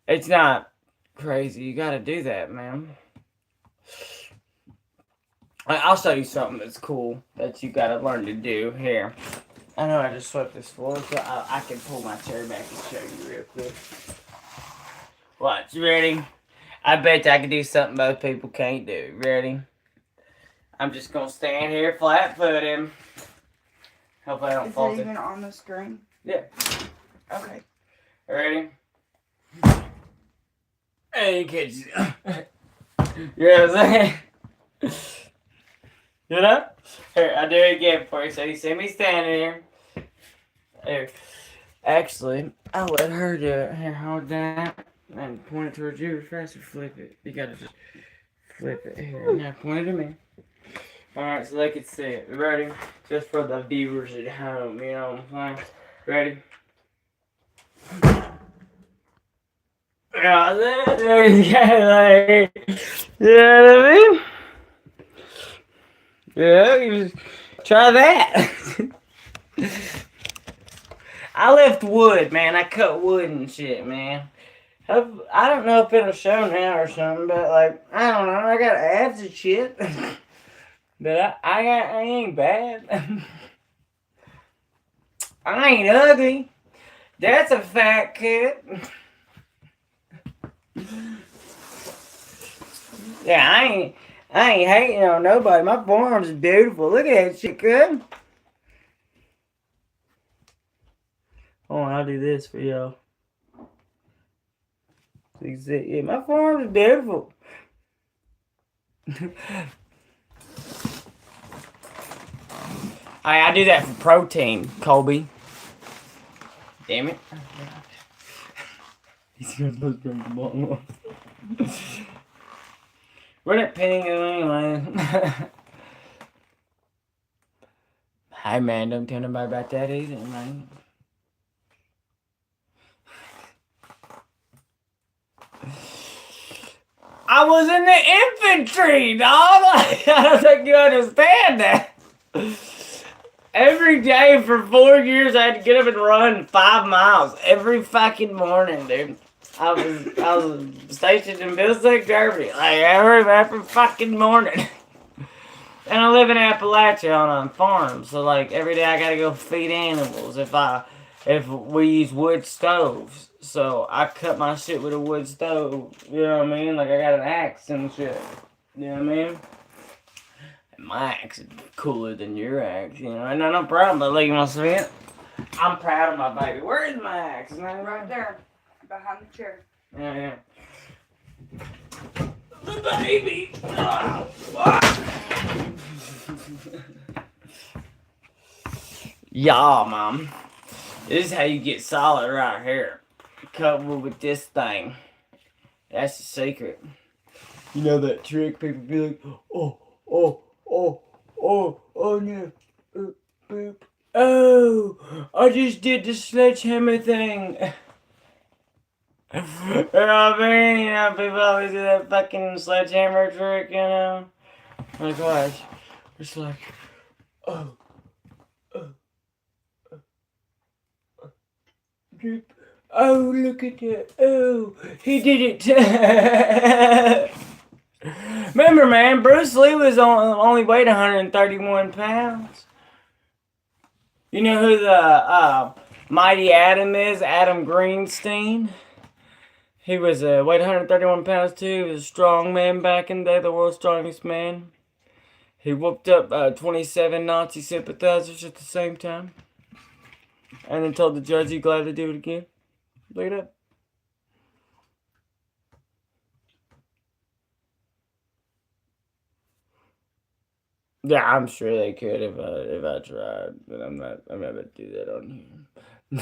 it's not crazy. You gotta do that, man. I'll show you something that's cool that you gotta learn to do here. I know I just swept this floor, so I can pull my chair back and show you real quick. Watch, you ready? I bet you I can do something most people can't do. Ready? I'm just gonna stand here flat-footed. Hope I don't fall. Is it even on the screen? Yeah. Okay. Ready? Hey, kids. You know what I'm saying? You know? Here, I'll do it again for you. So you see me standing here. Here. Actually, I'll let her do it. Here, hold that. And point it towards you. Faster, flip it. You gotta just flip it here. Now point it to me. Alright, so they can see it. Ready? Just for the viewers at home, you know what I'm saying? Ready? Yeah, there you go. Like, you know what I mean? Yeah, you just try that. I lift wood, man. I cut wood and shit, man. I don't know if it'll show now or something, but like, I don't know. I got abs and shit. But I ain't bad. I ain't ugly. That's a fat kid. Yeah, I ain't hating on nobody. My forearms is beautiful. Look at that shit, good. Oh, I'll do this for y'all. Yeah, my forearms is beautiful. I do that for protein, Colby. Damn it. He's supposed to bring the ball. We're not pinning it anyway. Hey man, don't tell nobody about that either, man. I was in the infantry, dog. I don't think you understand that. Every day for 4 years, I had to get up and run 5 miles every fucking morning, dude. I was stationed in Millslick, Derby, like every fucking morning. And I live in Appalachia on a farm, so like every day I gotta go feed animals if we use wood stoves. So I cut my shit with a wood stove. You know what I mean? Like I got an axe and shit. You know what I mean? And my axe is cooler than your axe, you know. And no problem, but like you know what I'm saying? I'm proud of my baby. Where is my axe? Right there, behind the chair. Yeah. The baby. Oh, fuck. Yeah, Mom. This is how you get solid right here. Covered with this thing. That's the secret. You know that trick? People be like, oh, no. Boop. Oh, I just did the sledgehammer thing. You know what I mean? You know, people always do that fucking sledgehammer trick, you know? Like, watch. It's like, oh. Oh, look at that. Oh, he did it. Remember, man, Bruce Lee was only weighed 131 pounds. You know who the Mighty Atom is? Adam Greenstein. He was weighed 131 pounds too. He was a strong man back in the day, the world's strongest man. He whooped up 27 Nazi sympathizers at the same time. And then told the judge he'd gladly do it again. Look it up. Yeah, I'm sure they could if I tried, but I'm not gonna do that on here.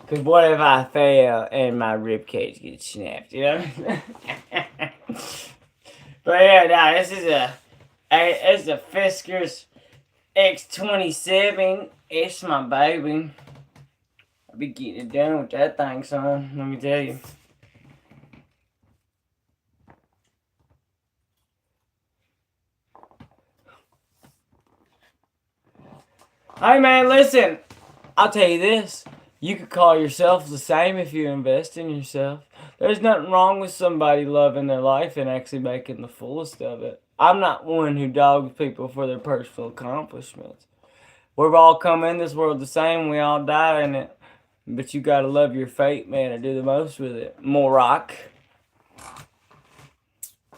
Cause what if I fail and my rib cage gets snapped? You know. But yeah, nah, this is a Fiskars X27. It's my baby. I'll be getting it done with that thing, son. Let me tell you. Hey man, listen. I'll tell you this. You could call yourself the same if you invest in yourself. There's nothing wrong with somebody loving their life and actually making the fullest of it. I'm not one who dogs people for their personal accomplishments. We've all come in this world the same. We all die in it. But you gotta love your fate, man, and do the most with it. Morok.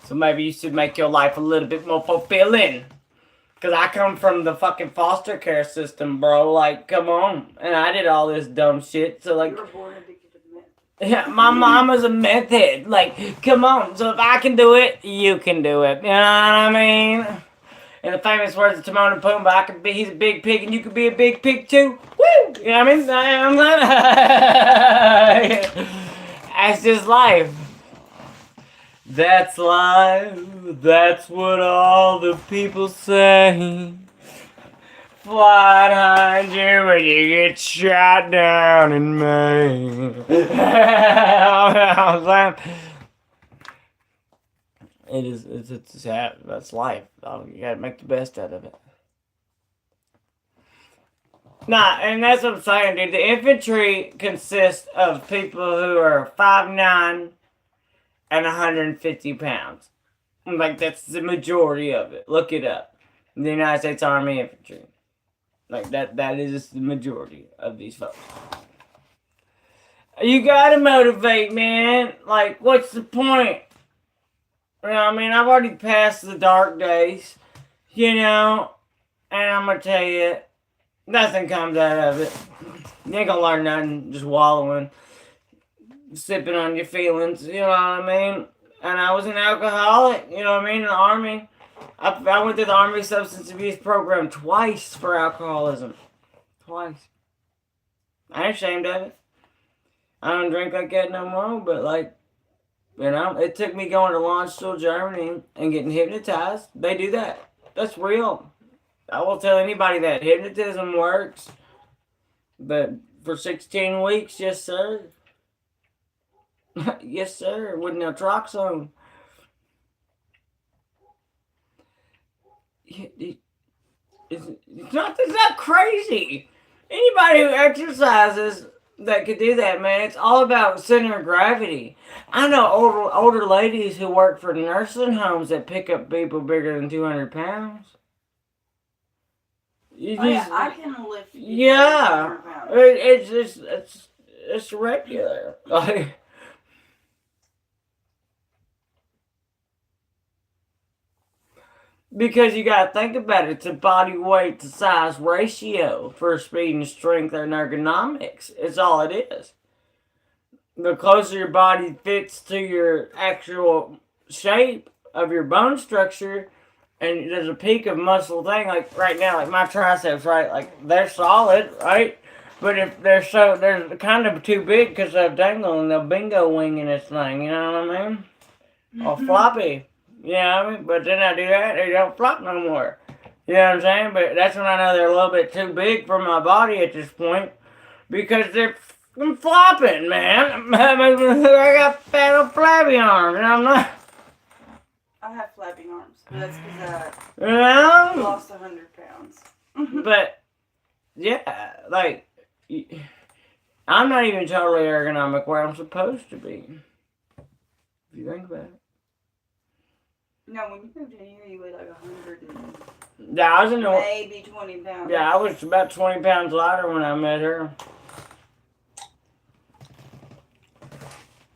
So maybe you should make your life a little bit more fulfilling. Because I come from the fucking foster care system, bro. Like, come on. And I did all this dumb shit. So, like... You were born addicted to meth. Yeah, my mama's a meth head. Like, come on. So if I can do it, you can do it. You know what I mean? In the famous words of Timon and Pumbaa, he's a big pig and you could be a big pig too. Woo! You know what I mean? That's just life. That's life. That's what all the people say. Fly behind you when you get shot down in Maine. It's that's life. You gotta make the best out of it. Nah, and that's what I'm saying, dude. The infantry consists of people who are 5'9" and 150 pounds. Like, that's the majority of it. Look it up. The United States Army Infantry. Like, that is the majority of these folks. You gotta motivate, man. Like, what's the point? You know what I mean? I've already passed the dark days, you know, and I'm gonna tell you, nothing comes out of it. You ain't gonna learn nothing just wallowing, sipping on your feelings, you know what I mean? And I was an alcoholic, you know what I mean, in the Army. I went through the Army substance abuse program twice for alcoholism. Twice. I ain't ashamed of it. I don't drink like that no more, but like, you know, it took me going to Landstuhl, Germany and getting hypnotized. They do that. That's real. I will tell anybody that. Hypnotism works. But for 16 weeks, yes sir. Yes sir, with naltrexone. It's not crazy. Anybody who exercises that could do that, man, it's all about center of gravity. I know older ladies who work for nursing homes that pick up people bigger than 200 pounds. You Yeah, I can lift. Yeah, it's regular. Like, because you gotta think about it, it's a body weight to size ratio for speed and strength and ergonomics. It's all it is. The closer your body fits to your actual shape of your bone structure, and there's a peak of muscle thing, like right now, like my triceps, right? Like they're solid, right? But if they're kind of too big because they're dangling, they'll bingo winging this thing, you know what I mean? Or floppy. You know what I mean? But then I do that, they don't flop no more. You know what I'm saying? But that's when I know they're a little bit too big for my body at this point. Because they're flopping, man. I got fat old flabby arms, and I'm not. I have flabby arms, but that's because I lost 100 pounds. But, yeah, like, I'm not even totally ergonomic where I'm supposed to be. If you think about it. No, when you moved in here, you weighed like 100 and Yeah, I was in the, maybe 20 pounds. yeah, I was about 20 pounds lighter when I met her.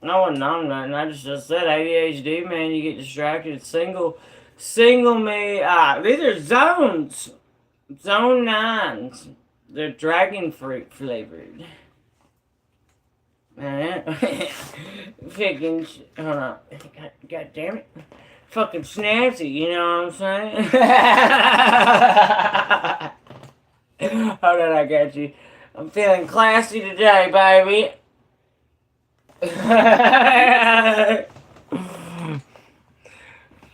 No one known nothing. I just said ADHD, man. You get distracted. Single me. These are zones. Zone 9s. They're dragon fruit flavored. Fucking, hold on. God damn it. Fucking snazzy, you know what I'm saying? Hold on, I got you. I'm feeling classy today, baby.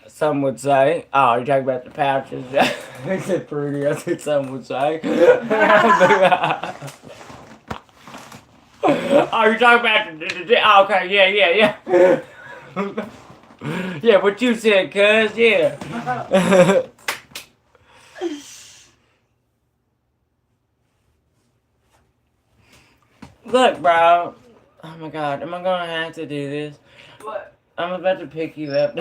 Some would say, oh, you're talking about the pouches. It's pretty, I think some would say. Oh, you're talking about the okay, yeah. Yeah, what you said, cuz, yeah. Look, bro. Oh my god, am I gonna have to do this? What? I'm about to pick you up.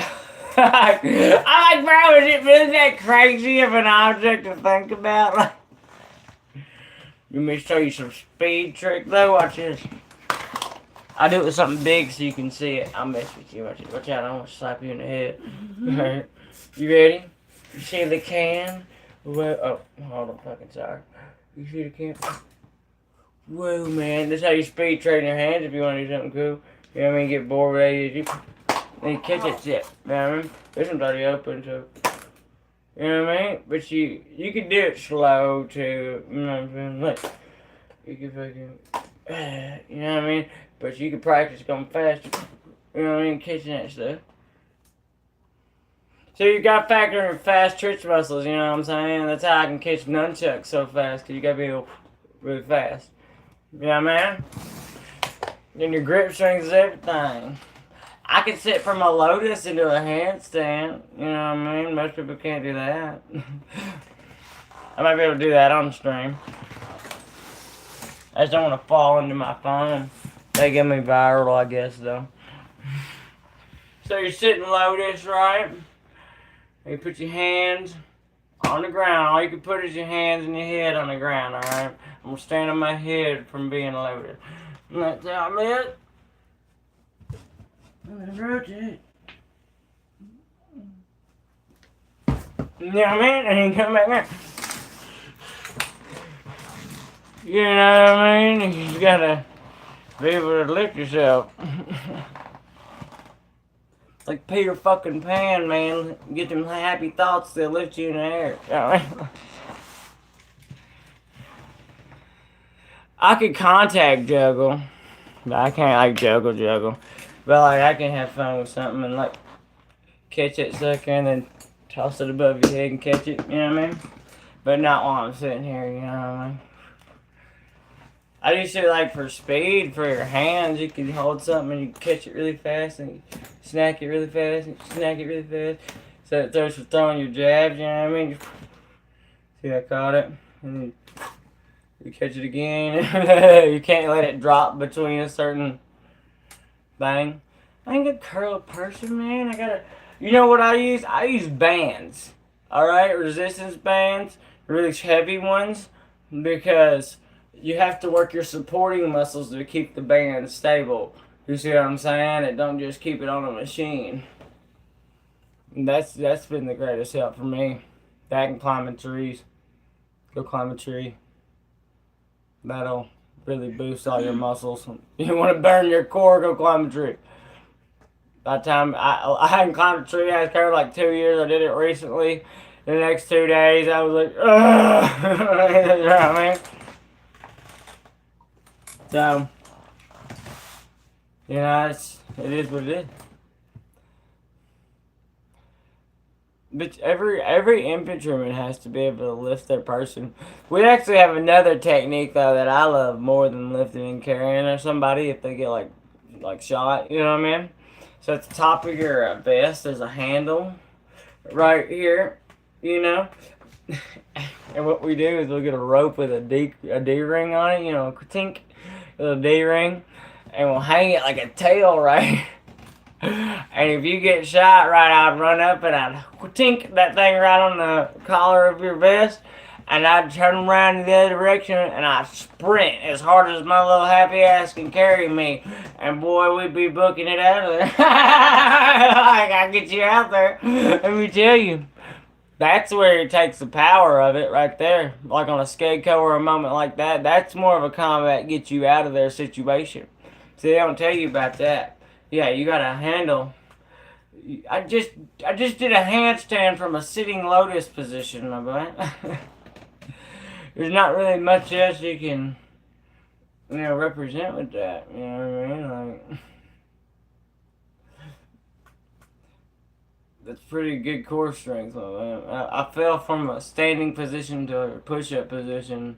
I'm like, bro, is it really that crazy of an object to think about? Like, let me show you some speed trick though. Watch this. I'll do it with something big so you can see it. I'll mess with you. Watch it. Watch out, I won't slap you in the head. Alright. You ready? You see the can? Whoa, oh, hold on, fucking sorry. You see the can? Whoa, man. This is how you speed trade in your hands if you want to do something cool. You know what I mean? Get bored with ADHD. Then you catch it, shit. You know what I mean? This one's already open, so. You know what I mean? But you can do it slow, too. You know what I'm saying? Like, you can fucking, you know what I mean? But you can practice going faster. You know what I mean? Catching that stuff. So you got to factor in fast twitch muscles, you know what I'm saying? That's how I can catch nunchucks so fast, because you got to be really fast. You know what I mean? Then your grip strength is everything. I can sit from a lotus into a handstand. You know what I mean? Most people can't do that. I might be able to do that on stream. I just don't want to fall into my phone. They get me viral, I guess, though. So you're sitting lotus, right? You put your hands on the ground. All you can put is your hands and your head on the ground, alright? I'm going to stand on my head from being loaded. And that's how it. And then rotate. You know what I mean? And you come back there. You know what I mean? You gotta be able to lift yourself. Like Peter fucking Pan, man. Get them happy thoughts, they'll lift you in the air. You know what I mean? I could contact juggle, but I can't like juggle. But like I can have fun with something and like catch that sucker and then toss it above your head and catch it, you know what I mean? But not while I'm sitting here, you know what I mean? I used to like for speed, for your hands, you could hold something and you catch it really fast and you snack it really fast and snack it really fast. So it throws for throwing your jabs, you know what I mean? See, I caught it. And you catch it again. You can't let it drop between a certain thing. I ain't a curl person, man. I gotta. You know what I use? I use bands. Alright? Resistance bands. Really heavy ones. Because you have to work your supporting muscles to keep the band stable. You see what I'm saying? It don't just keep it on a machine. And that's been the greatest help for me. That and climbing trees. Go climb a tree. That'll really boost all your muscles. You want to burn your core, go climb a tree. By the time I hadn't climbed a tree, I was kind of like 2 years. I did it recently. The next 2 days, I was like, ugh. You know what I mean? So, you know, it is what it is. But every infantryman has to be able to lift their person. We actually have another technique though that I love more than lifting and carrying or somebody if they get like shot. You know what I mean? So at the top of your vest there's a handle right here. You know, and what we do is we'll get a rope with a D ring on it. You know, tink, with a D ring, and we'll hang it like a tail right. And if you get shot right, I'd run up and I'd tink that thing right on the collar of your vest, and I'd turn around in the other direction and I'd sprint as hard as my little happy ass can carry me. And boy, we'd be booking it out of there. Like, I get you out there. Let me tell you. That's where it takes the power of it right there. Like on a Skako or a moment like that. That's more of a combat get you out of there situation. See, they don't tell you about that. Yeah, you got a handle. I just did a handstand from a sitting lotus position, my boy. There's not really much else you can, you know, represent with that. You know what I mean? Like, that's pretty good core strength. I fell from a standing position to a push-up position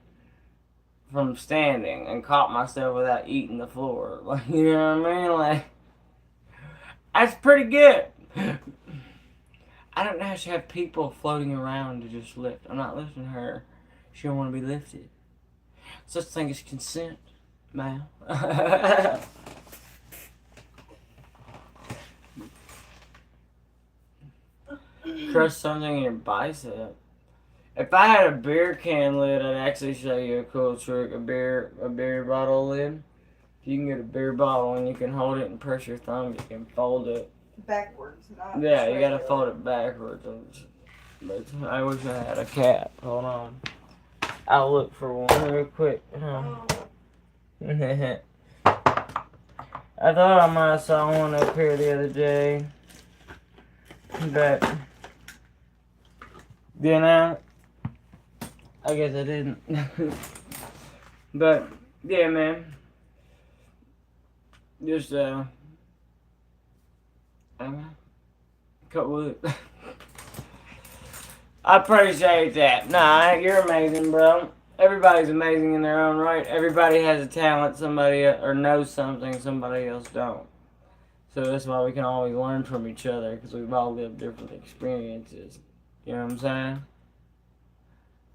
from standing and caught myself without eating the floor. Like, you know what I mean? Like, that's pretty good. I don't know how she have people floating around to just lift. I'm not lifting her. She don't want to be lifted. Such thing as consent, ma'am. Crush something in your bicep. If I had a beer can lid, I'd actually show you a cool trick. A beer bottle lid. If you can get a beer bottle and you can hold it and press your thumb, you can fold it backwards. Not yeah, you gotta fold it backwards. But I wish I had a cap. Hold on. I'll look for one real quick. I thought I might have saw one up here the other day. But, you know, I guess I didn't. But, yeah, man. Just, cut wood. I appreciate that. Nah, you're amazing, bro. Everybody's amazing in their own right. Everybody has a talent, somebody or knows something somebody else don't. So that's why we can always learn from each other, because we've all lived different experiences. You know what I'm saying?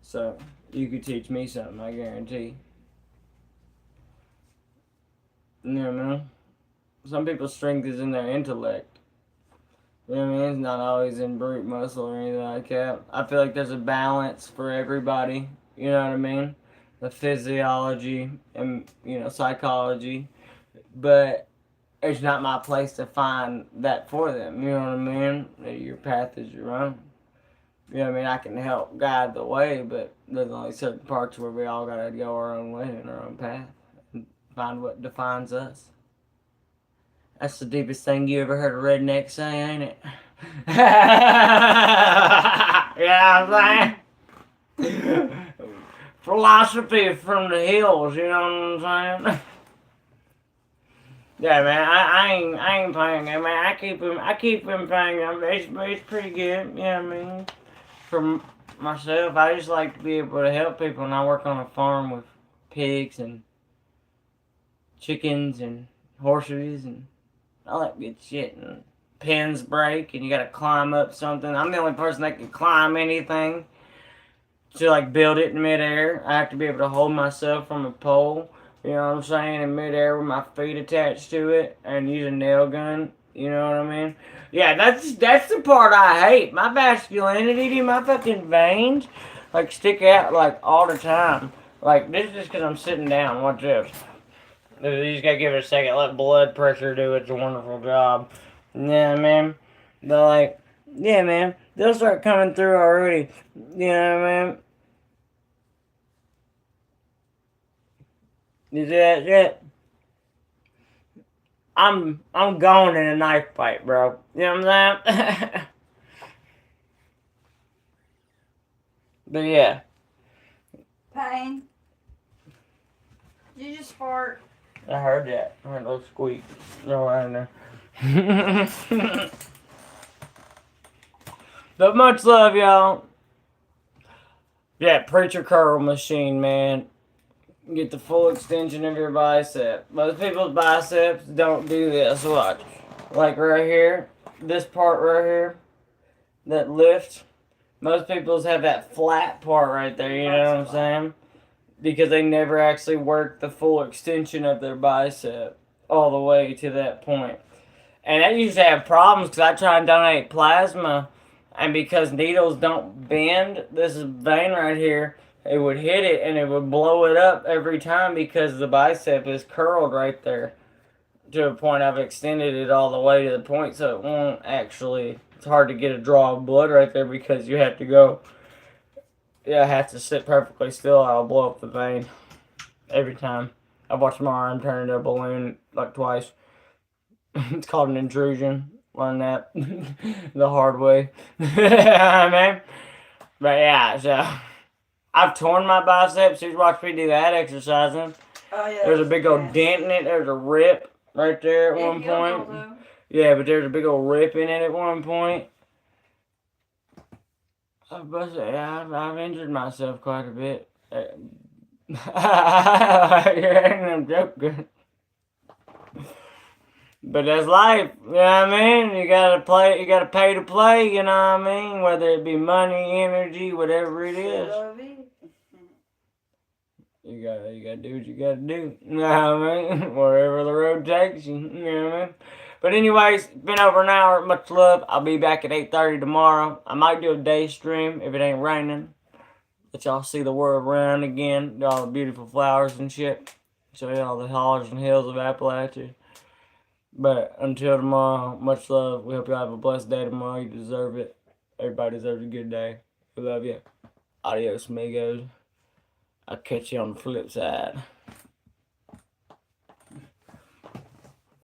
So you could teach me something, I guarantee. You know what I mean? Some people's strength is in their intellect. You know what I mean? It's not always in brute muscle or anything like that. I feel like there's a balance for everybody. You know what I mean? The physiology and, you know, psychology. But it's not my place to find that for them. You know what I mean? Your path is your own. You know what I mean? I can help guide the way, but there's only certain parts where we all gotta go our own way and our own path. And find what defines us. That's the deepest thing you ever heard a redneck say, ain't it? Yeah, I'm saying? Philosophy from the hills, you know what I'm saying? Yeah, man, I ain't playing it, man. I keep him playing it. It's pretty good, you know what I mean? For myself, I just like to be able to help people, and I work on a farm with pigs and chickens and horses and all that good shit. And pins break and you gotta climb up something. I'm the only person that can climb anything. to like build it in midair. I have to be able to hold myself from a pole. You know what I'm saying? In midair with my feet attached to it and use a nail gun. You know what I mean? Yeah, that's the part I hate. My masculinity, my fucking veins, like stick out like all the time. Like this is just because I'm sitting down. Watch this. You just gotta give it a second. Let blood pressure do its wonderful job. Yeah, man. They're like, yeah, man. They'll start coming through already. You know what I mean? You see that shit? I'm going in a knife fight, bro. You know what I'm saying? But yeah. Pain. Did you just fart? I heard that. I heard those squeak. No, right in there. But much love, y'all. Yeah, preacher curl machine, man. Get the full extension of your bicep. Most people's biceps don't do this. Watch. Like right here. This part right here. That lift. Most people's have that flat part right there. You know what I'm saying? Because they never actually work the full extension of their bicep all the way to that point. And I usually have problems because I try and donate plasma, and because needles don't bend, this vein right here, it would hit it and it would blow it up every time because the bicep is curled right there to a point I've extended it all the way to the point so it won't actually, it's hard to get a draw of blood right there because you have to go. Yeah, I have to sit perfectly still. I'll blow up the vein every time. I've watched my arm turn into a balloon like twice. It's called an intrusion. Learn that the hard way. Man. But yeah, so I've torn my biceps. You watch me do that exercising. Oh yeah. There's a big old dent in it. There's a rip right there at one point. Yeah, but there's a big old rip in it at one point. I've injured myself quite a bit. I'm joking. But that's life, you know what I mean? You gotta play, you gotta pay to play, you know what I mean? Whether it be money, energy, whatever it is. You gotta do what you gotta do. You know what I mean? Wherever the road takes you, you know what I mean? But anyways, been over an hour. Much love. I'll be back at 8:30 tomorrow. I might do a day stream if it ain't raining. Let y'all see the world around again. All the beautiful flowers and shit. Show you all the hollers and hills of Appalachia. But until tomorrow, much love. We hope y'all have a blessed day tomorrow. You deserve it. Everybody deserves a good day. We love you. Adios, amigos. I'll catch you on the flip side.